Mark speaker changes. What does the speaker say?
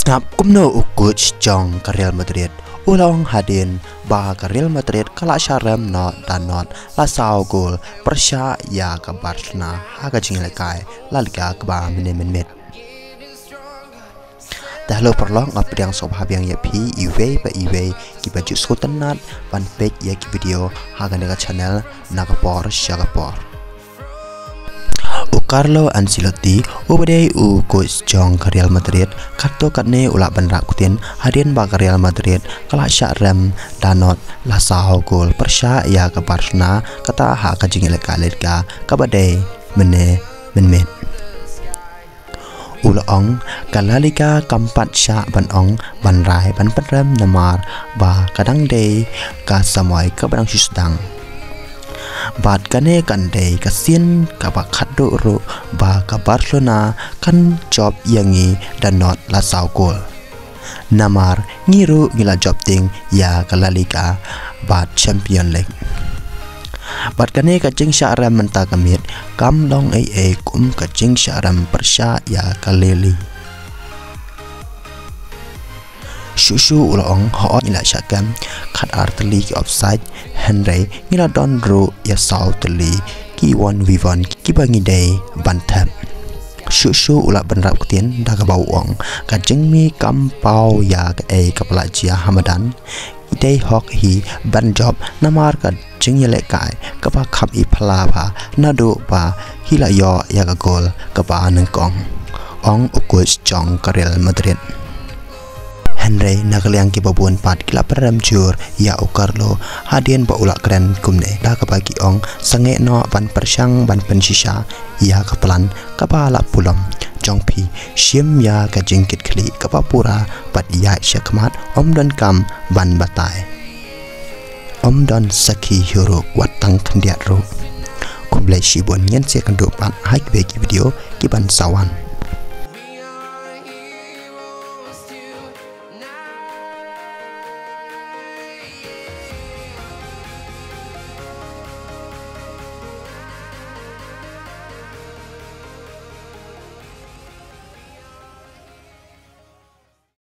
Speaker 1: Nap kumno ukuj jong ke Real Madrid ulang hadin bah ke Real Madrid kala syarem not dan not lasau gol persya ya ke Barcelona haga jinglekai la liga ke ba menit dah lo perlong apa yang sobhab yang yapi iwe pa iwe ki baju sultanat ban pek ya ki video haga dekat channel nakapor syagapor Carlo Ancelotti ubadai coach jong ke Real Madrid kartu katne ulak benrak kutin hadian ba ke Real Madrid kala syarem danot lasau gol persya ya ke Barcelona kata ha ka jingile kalidga kabadai menit ulong kala liga kampat sya ban ong ban rai ban pedram namar ba kadang dei ka samoy ka badang susdang bat kane kandai kasin kabak khaddo ro ba ka Barcelona kan job yangi dan not lasau gol namar ngiru ngila job ting ya ka La Liga bat Champion League bat kane ka jing syara menta kamit kam long ai kum ka jing syara persya ya ka Lili Shushu ulong ho ila syakam khat arteli ki offside Henry ngila don ro ya sau teli ki 1v1 ki bangi day bantap Shushu ula benrap kutin da ka bawong ka jengmi kampau ya ka kapala jia Hamadan idai hok hi ban job namar ka jengyele kai ka ba khap I phala ba nado ba hila yo ya ka gol ka ba nangkong ong ukos jong ka Real Madrid Henry nakaliang ki babun pat kila peram jur ya Carlo hadian ba ulak keren kumne da ka bagi ong sange no ban persyang ban pensisa ya ka pelan ka bala pulam jong pi syem ya ka jingkit kli ka pura pat ya syakmat om don kam ban batai om don saki hero watang kendiat ro kumle shibon nyen se kan do pat haik bagi video ki ban sawan